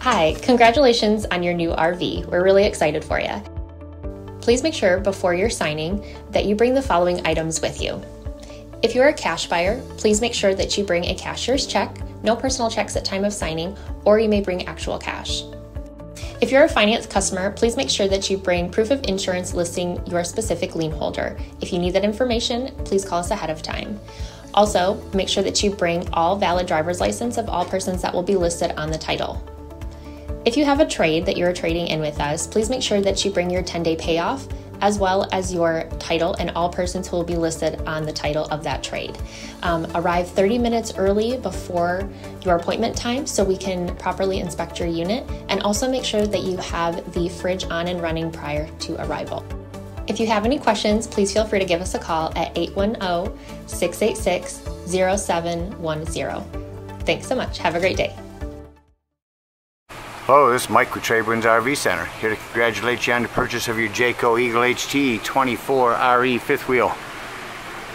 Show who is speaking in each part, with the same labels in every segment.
Speaker 1: Hi, congratulations on your new RV. We're really excited for you. Please make sure before you're signing that you bring the following items with you. If you're a cash buyer, please make sure that you bring a cashier's check, no personal checks at time of signing, or you may bring actual cash. If you're a finance customer, please make sure that you bring proof of insurance listing your specific lien holder. If you need that information, please call us ahead of time. Also, make sure that you bring all valid driver's license of all persons that will be listed on the title. If you have a trade that you're trading in with us, please make sure that you bring your 10-day payoff as well as your title and all persons who will be listed on the title of that trade. Arrive 30 minutes early before your appointment time so we can properly inspect your unit, and also make sure that you have the fridge on and running prior to arrival. If you have any questions, please feel free to give us a call at 810-686-0710. Thanks so much. Have a great day.
Speaker 2: Hello, this is Mike with TradeWinds RV Center, here to congratulate you on the purchase of your Jayco Eagle HT 24 RE fifth wheel.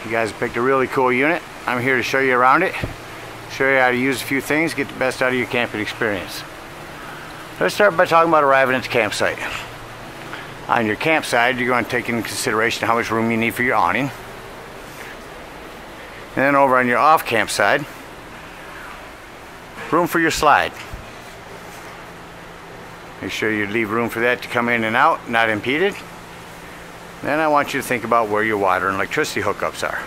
Speaker 2: You guys picked a really cool unit. I'm here to show you around it, show you how to use a few things, get the best out of your camping experience. Let's start by talking about arriving at the campsite. On your campsite, you're going to take into consideration how much room you need for your awning. And then over on your off campsite, room for your slide. Make sure you leave room for that to come in and out, not impeded. Then I want you to think about where your water and electricity hookups are.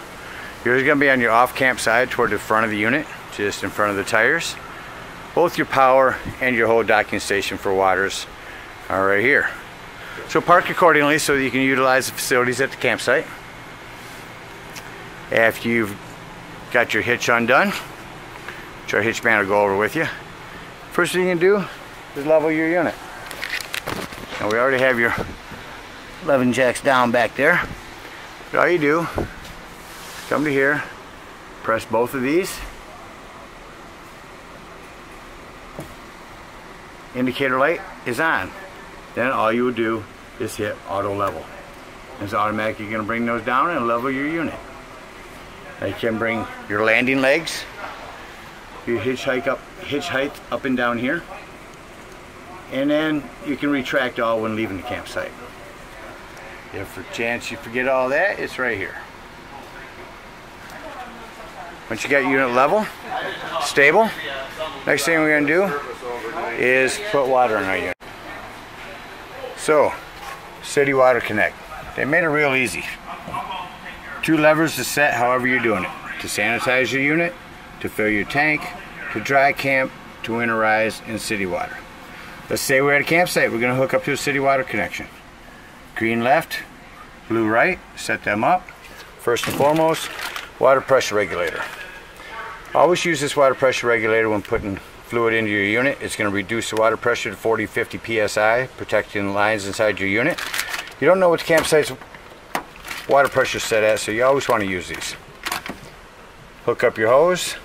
Speaker 2: Yours is going to be on your off campsite toward the front of the unit, just in front of the tires. Both your power and your whole docking station for waters are right here. So park accordingly so that you can utilize the facilities at the campsite. After you've got your hitch undone, which our hitch man will go over with you, first thing you can do is level your unit. Now we already have your 11 jacks down back there. But all you do, come to here, press both of these. Indicator light is on. Then all you would do is hit auto level. It's automatically going to bring those down and level your unit. Now you can bring your landing legs, your hitch height up and down here. And then you can retract all when leaving the campsite. If for chance you forget all that, it's right here. Once you got your unit level, stable, next thing we're going to do is put water in our unit. So, City Water Connect. They made it real easy. 2 levers to set however you're doing it. To sanitize your unit, to fill your tank, to dry camp, to winterize, and city water. Let's say we're at a campsite, we're going to hook up to a city water connection. Green left, blue right, set them up. First and foremost, water pressure regulator. Always use this water pressure regulator when putting fluid into your unit. It's going to reduce the water pressure to 40-50 psi, protecting the lines inside your unit. You don't know what the campsite's water pressure is set at, so you always want to use these. Hook up your hose,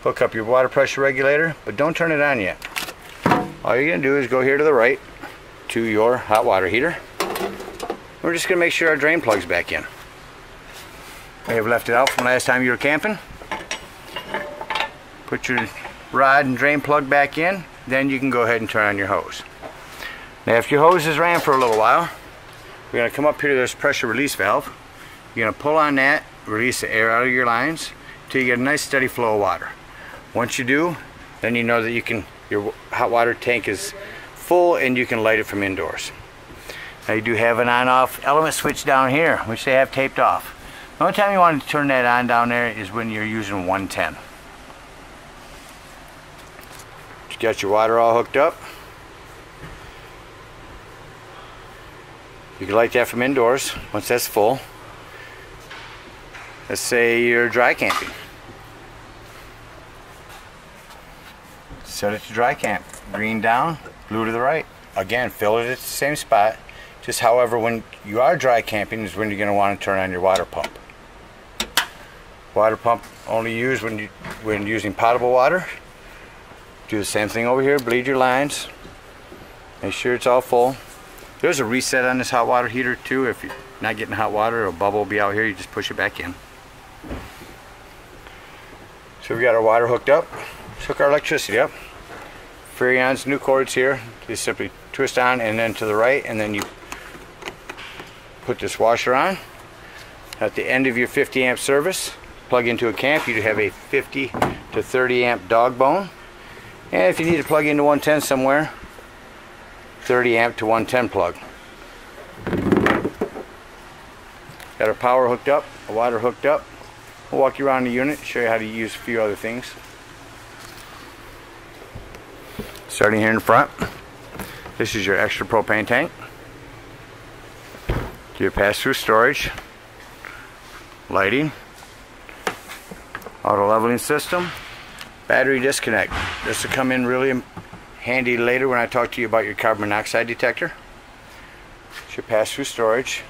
Speaker 2: hook up your water pressure regulator, but don't turn it on yet. All you're going to do is go here to the right to your hot water heater. We're just going to make sure our drain plug's back in. We have left it out from last time you were camping. Put your rod and drain plug back in, then you can go ahead and turn on your hose. Now if your hose has ran for a little while, we're going to come up here to this pressure release valve. You're going to pull on that, release the air out of your lines until you get a nice steady flow of water. Once you do, then you know that your hot water tank is full and you can light it from indoors. Now you do have an on-off element switch down here, which they have taped off. The only time you want to turn that on down there is when you're using 110. You got your water all hooked up. You can light that from indoors once that's full. Let's say you're dry camping. Set it to dry camp. Green down, blue to the right. Again, fill it at the same spot. Just however, when you are dry camping is when you're going to want to turn on your water pump. Water pump only used when using potable water. Do the same thing over here. Bleed your lines. Make sure it's all full. There's a reset on this hot water heater too. If you're not getting hot water, a bubble will be out here. You just push it back in. So we got our water hooked up. Let's hook our electricity up. Furrion's new cords here. You simply twist on and then to the right, and then you put this washer on. At the end of your 50 amp service, plug into a camp, you have a 50 to 30 amp dog bone. And if you need to plug into 110 somewhere, 30 amp to 110 plug. Got our power hooked up, a water hooked up. We'll walk you around the unit, show you how to use a few other things. Starting here in front, this is your extra propane tank. Your pass-through storage, lighting, auto leveling system, battery disconnect. This will come in really handy later when I talk to you about your carbon monoxide detector. It's your pass-through storage.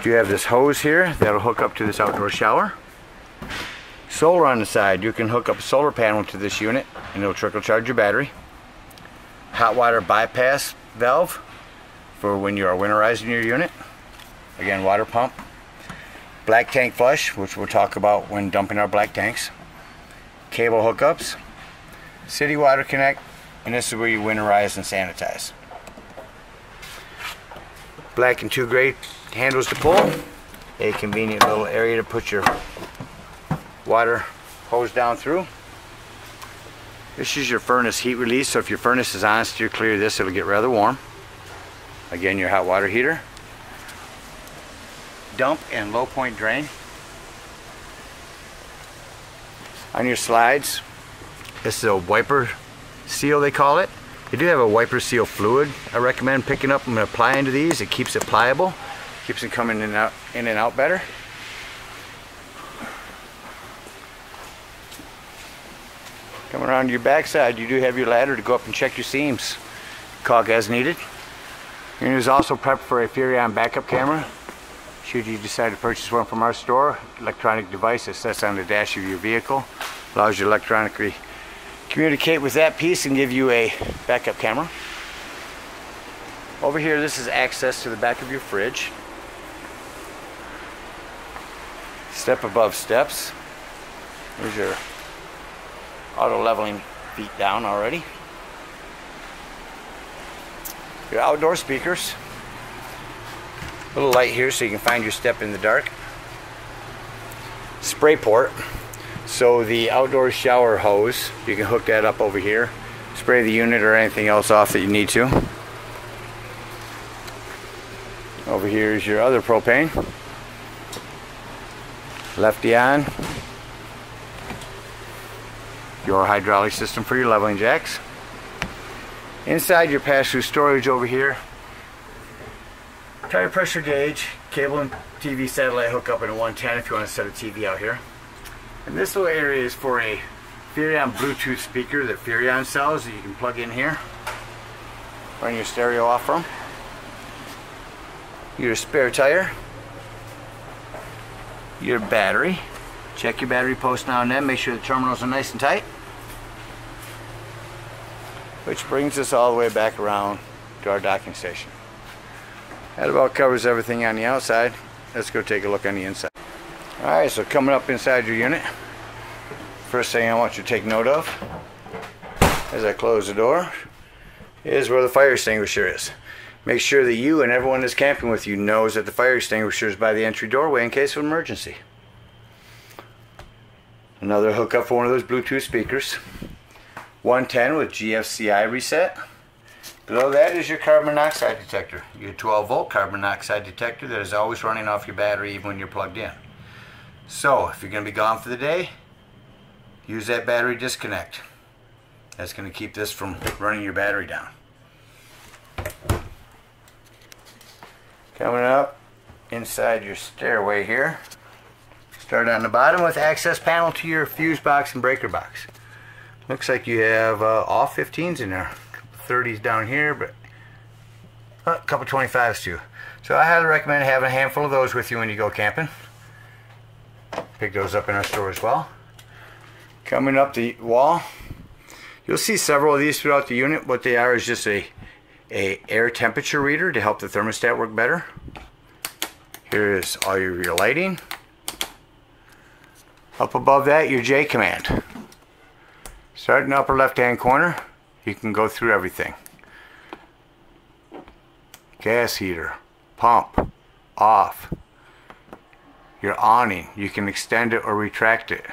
Speaker 2: You have this hose here that'll hook up to this outdoor shower. Solar on the side. You can hook up a solar panel to this unit and it'll trickle charge your battery. Hot water bypass valve for when you are winterizing your unit. Again, water pump. Black tank flush, which we'll talk about when dumping our black tanks. Cable hookups. City water connect, and this is where you winterize and sanitize. Black and 2 gray handles to pull. A convenient little area to put your water hose down through. This is your furnace heat release, so if your furnace is on, steer clear of this, it'll get rather warm. Again, your hot water heater. Dump and low point drain. On your slides, this is a wiper seal, they call it. They do have a wiper seal fluid I recommend picking up and applying to these. It keeps it pliable, keeps it coming in and out better. Coming around to your backside, you do have your ladder to go up and check your seams, caulk as needed. And there's also prep for a Furrion backup camera. Should you decide to purchase one from our store, electronic device that sits on the dash of your vehicle, allows you to electronically communicate with that piece and give you a backup camera. Over here, this is access to the back of your fridge. Step above steps. There's your auto leveling feet down already. Your outdoor speakers. A little light here so you can find your step in the dark. Spray port. So the outdoor shower hose, you can hook that up over here. Spray the unit or anything else off that you need to. Over here is your other propane. Lefty on. Your hydraulic system for your leveling jacks. Inside your pass-through storage over here, tire pressure gauge, cable and TV satellite hookup in a 110 if you want to set a TV out here. And this little area is for a Furrion Bluetooth speaker that Furrion sells that you can plug in here. Run your stereo off from. Your spare tire. Your battery. Check your battery post now and then. Make sure the terminals are nice and tight. Which brings us all the way back around to our docking station. That about covers everything on the outside. Let's go take a look on the inside. Alright, so coming up inside your unit, first thing I want you to take note of as I close the door is where the fire extinguisher is. Make sure that you and everyone that's camping with you knows that the fire extinguisher is by the entry doorway in case of emergency. Another hookup for one of those Bluetooth speakers. 110 with GFCI reset. Below that is your carbon monoxide detector. Your 12 volt carbon monoxide detector that is always running off your battery even when you're plugged in. So if you're going to be gone for the day, use that battery disconnect. That's going to keep this from running your battery down. Coming up inside your stairway here. Start on the bottom with access panel to your fuse box and breaker box. Looks like you have all 15s in there. A couple 30s down here, but a couple 25s too. So I highly recommend having a handful of those with you when you go camping. Pick those up in our store as well. Coming up the wall, you'll see several of these throughout the unit. What they are is just a air temperature reader to help the thermostat work better. Here is all your lighting. Up above that, your J command. Start in the upper left hand corner. You can go through everything. Gas heater, pump, off. Your awning, you can extend it or retract it.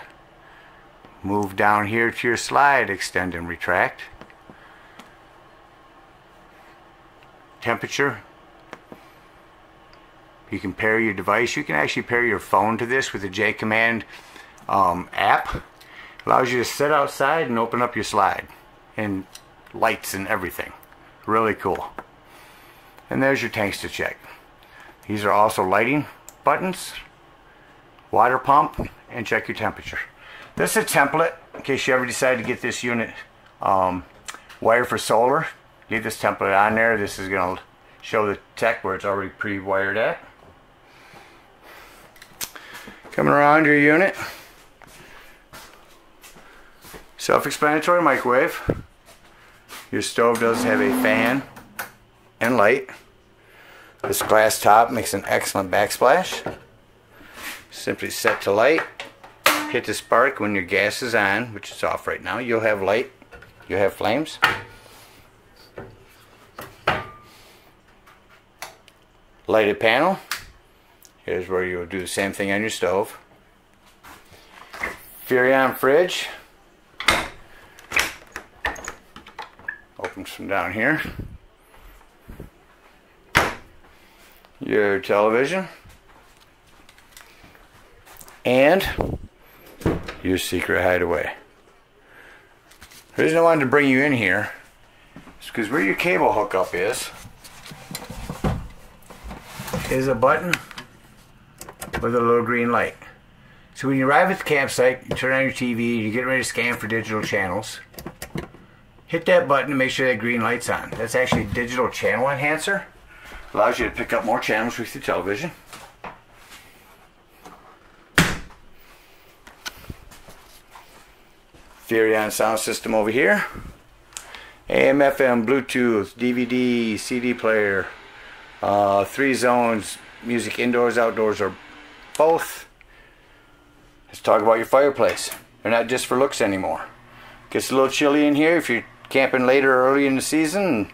Speaker 2: Move down here to your slide, extend and retract. Temperature. You can pair your device. You can actually pair your phone to this with the J Command app. Allows you to sit outside and open up your slide. And lights and everything. Really cool. And there's your tanks to check. These are also lighting buttons, water pump, and check your temperature. This is a template in case you ever decide to get this unit wired for solar. Leave this template on there. This is going to show the tech where it's already pre-wired at. Coming around your unit. Self-explanatory microwave. Your stove does have a fan and light. This glass top makes an excellent backsplash. Simply set to light. Hit the spark when your gas is on, which is off right now. You'll have light. You'll have flames. Lighted panel. Here's where you'll do the same thing on your stove. Furrion fridge. Opens from down here. Your television. And your secret hideaway. The reason I wanted to bring you in here is because where your cable hookup is a button with a little green light. So when you arrive at the campsite, you turn on your TV, you get ready to scan for digital channels. Hit that button to make sure that green light's on. That's actually a digital channel enhancer. Allows you to pick up more channels with your television. Furrion sound system over here. AM, FM, Bluetooth, DVD, CD player. 3 zones, music indoors, outdoors, or both. Let's talk about your fireplace. They're not just for looks anymore. Gets a little chilly in here if you're camping later or early in the season.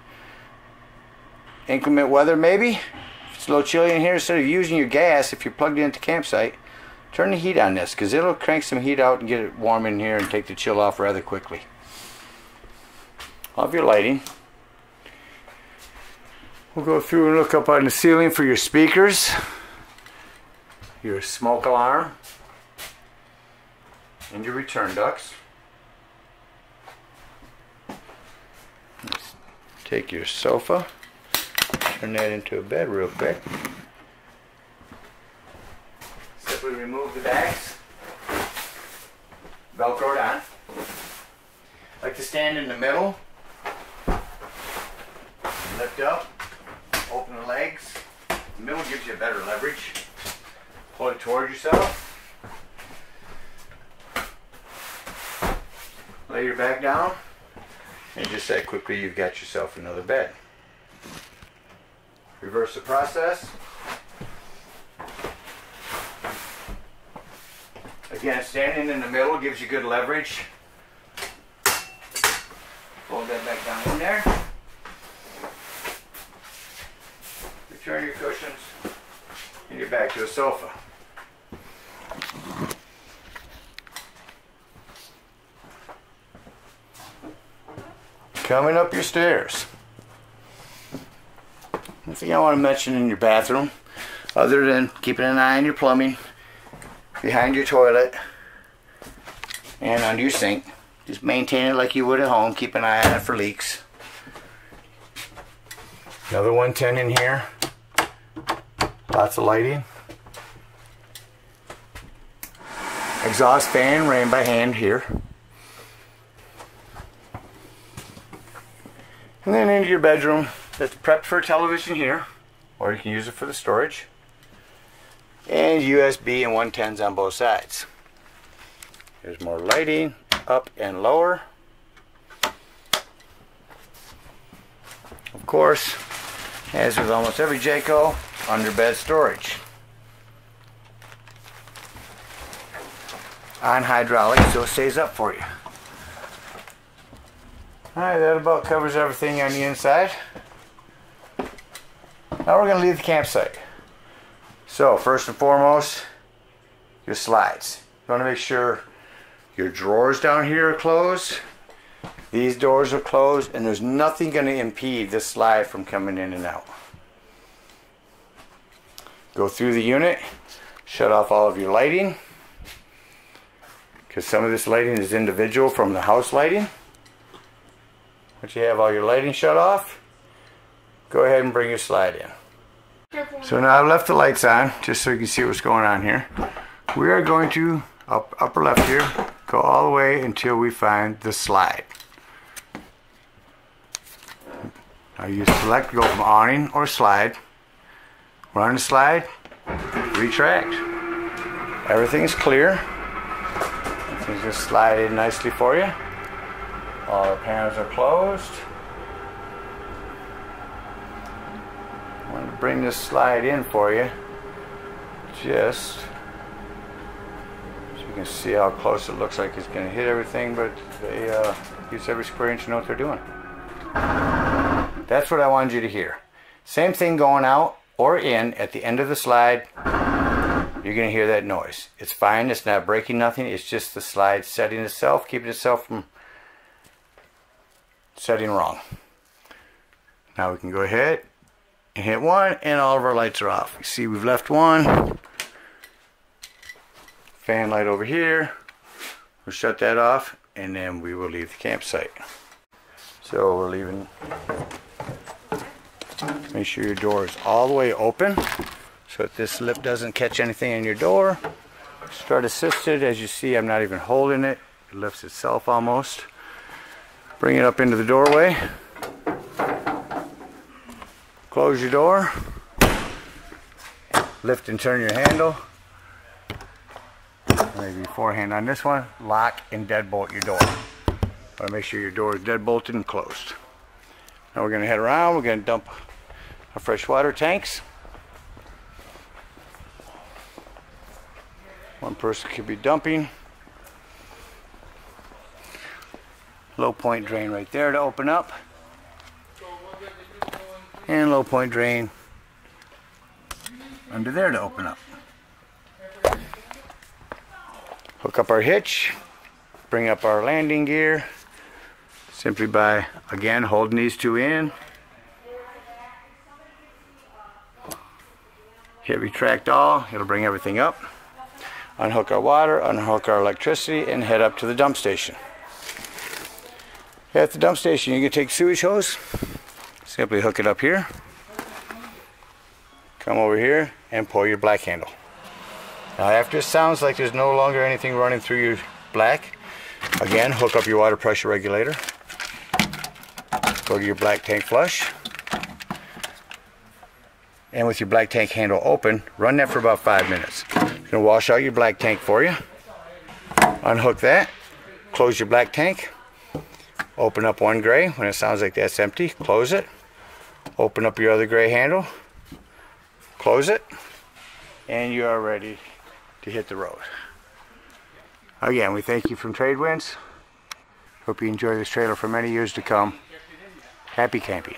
Speaker 2: Inclement weather maybe. If it's a little chilly in here, instead of using your gas, if you're plugged into the campsite, turn the heat on this because it'll crank some heat out and get it warm in here and take the chill off rather quickly. Off your lighting. We'll go through and look up on the ceiling for your speakers, your smoke alarm, and your return ducts. Let's take your sofa, turn that into a bed real quick. Simply remove the backs, Velcroed on. Like to stand in the middle, lift up. Open the legs. The middle gives you a better leverage. Pull it towards yourself. Lay your back down. And just that quickly you've got yourself another bed. Reverse the process. Again, standing in the middle gives you good leverage. Fold that back down in there. Turn your cushions and you're back to a sofa. Coming up your stairs. One thing I want to mention in your bathroom, other than keeping an eye on your plumbing, behind your toilet, and under your sink, just maintain it like you would at home. Keep an eye on it for leaks. Another 110 in here. Lots of lighting. Exhaust fan ran by hand here. And then into your bedroom that's prepped for a television here, or you can use it for the storage. And USB and 110s on both sides. There's more lighting up and lower. Of course, as with almost every Jayco, under bed storage. On hydraulic, so it stays up for you. Alright, that about covers everything on the inside. Now we're going to leave the campsite. So first and foremost, your slides. You want to make sure your drawers down here are closed. These doors are closed, and there's nothing going to impede this slide from coming in and out. Go through the unit, shut off all of your lighting, because some of this lighting is individual from the house lighting. Once you have all your lighting shut off, go ahead and bring your slide in. So now I've left the lights on, just so you can see what's going on here. We are going to, upper left here, go all the way until we find the slide. Now you select, go from awning or slide. We're on the slide, retract. Everything is clear. Everything's just slide in nicely for you. All our panels are closed. I'm going to bring this slide in for you, just so you can see how close it looks like it's going to hit everything, but they use every square inch to know what they're doing. That's what I wanted you to hear. Same thing going out or in at the end of the slide. You're going to hear that noise. It's fine. It's not breaking nothing. It's just the slide setting itself, keeping itself from setting wrong. Now we can go ahead and hit one, and all of our lights are off. You see we've left one. Fan light over here. We'll shut that off, and then we will leave the campsite. So we're leaving. Make sure your door is all the way open so that this lip doesn't catch anything in your door. Start assisted. As you see, I'm not even holding it. It lifts itself almost. Bring it up into the doorway. Close your door. Lift and turn your handle. Maybe beforehand on this one, lock and deadbolt your door. But make sure your door is deadbolted and closed. Now we're going to head around. We're going to dump our fresh water tanks. One person could be dumping. Low point drain right there to open up. And low point drain under there to open up. Hook up our hitch. Bring up our landing gear. Simply by, again, holding these two in. Hit retract all. It'll bring everything up. Unhook our water, unhook our electricity, and head up to the dump station. At the dump station, you can take sewage hose. Simply hook it up here. Come over here and pull your black handle. Now after it sounds like there's no longer anything running through your black, again, hook up your water pressure regulator. Go to your black tank flush. And with your black tank handle open, run that for about 5 minutes. It's going to wash out your black tank for you. Unhook that. Close your black tank. Open up one gray. When it sounds like that's empty, close it. Open up your other gray handle. Close it. And you are ready to hit the road. Again, we thank you from TradeWinds. Hope you enjoy this trailer for many years to come. Happy camping.